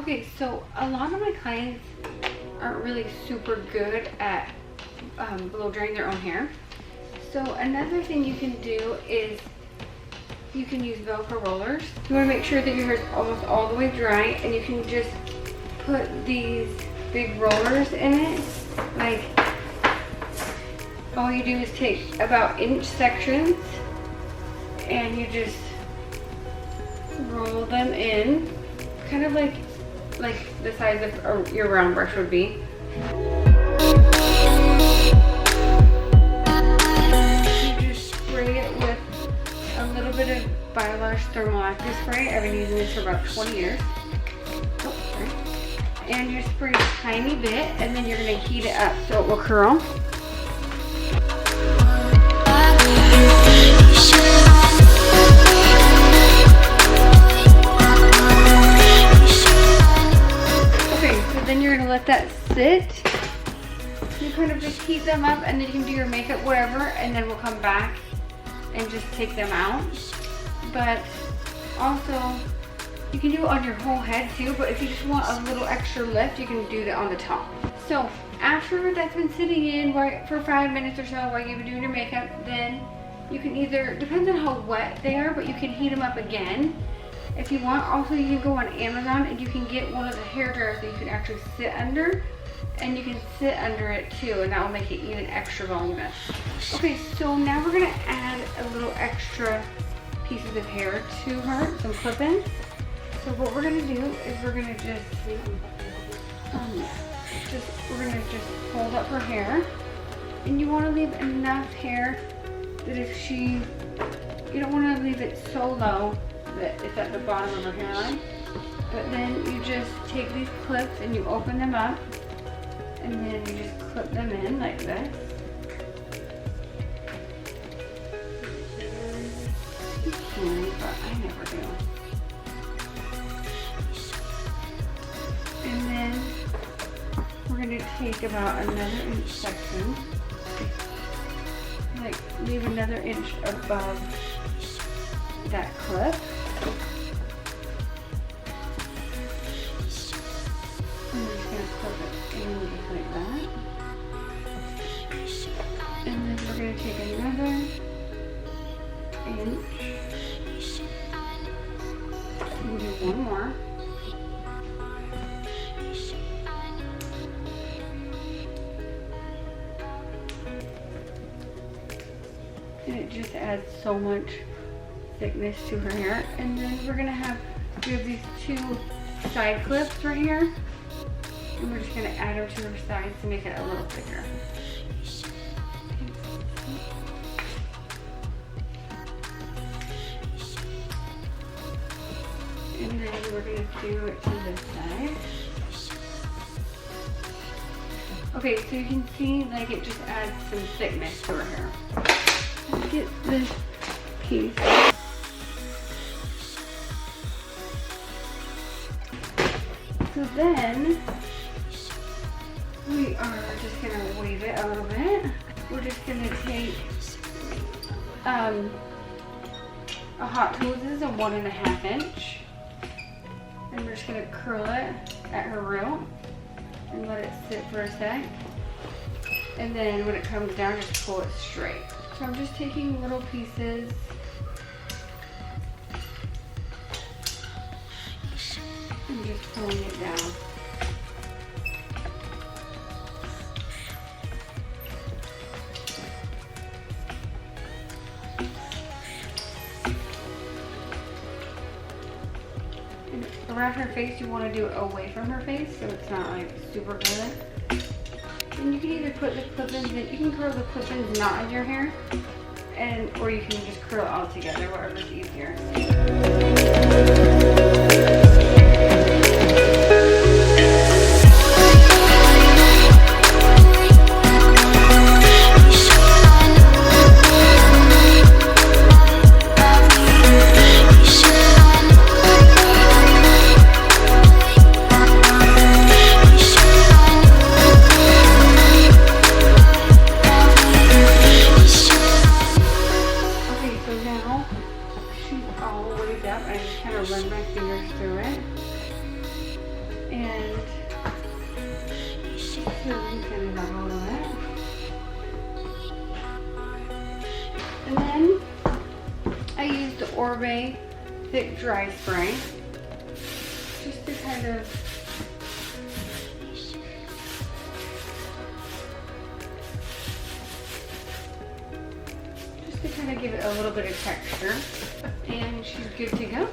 Okay, so a lot of my clients aren't really super good at blow drying their own hair. So another thing you can do is you can use Velcro rollers. You want to make sure that your hair is almost all the way dry, and you can just put these big rollers in it. Like, all you do is take about inch sections and you just roll them in, kind of like the size of your round brush would be. You just spray it with a little bit of Biolush Thermal Active Spray. I've been using this for about 20 years. Oh, sorry. And you spray a tiny bit, and then you're going to heat it up so it will curl. Okay, so then you're going to let that sit. You kind of just heat them up, and then you can do your makeup, whatever, and then we'll come back and just take them out. But also, you can do it on your whole head too, but if you just want a little extra lift, you can do that on the top. So after that's been sitting in for 5 minutes or so while you've been doing your makeup, then you can either, depends on how wet they are, but you can heat them up again if you want. Also, you can go on Amazon and you can get one of the hair dryers that you can actually sit under, and you can sit under it too, and that will make it even extra voluminous. Okay, so now we're gonna add a little extra pieces of hair to her, some clip-ins. So what we're gonna do is we're gonna just hold up her hair, and you want to leave enough hair that if you don't want to leave it so low that it's at the bottom of her hairline. But then you just take these clips and you open them up, and then you just clip them in like this. But I never do. And then we're going to take about another inch section, like leave another inch above that clip. And we're just going to clip it in just like that. And then we're going to take another inch. We'll do one more. And it just adds so much thickness to her hair. And then we're gonna have these two side clips right here, and we're just gonna add them to her sides to make it a little thicker. And then we're going to do it to this side. Okay, so you can see like it just adds some thickness to her hair. Let's get this piece. So then we are just going to wave it a little bit. We're just going to take a Hot Hoses, a 1.5 inch. And we're just going to curl it at her root and let it sit for a sec. And then when it comes down, just pull it straight. So I'm just taking little pieces and just pulling it down. Around her face, you want to do it away from her face so it's not like super good. And you can either put the clip-ins in, you can curl the clip-ins not in your hair, or you can just curl it all together, whatever's easier. All waved up. And loosen it up a little bit. And then I used the Orbe Thick Dry Spray just to kind of give it a little bit of texture, and she's good to go.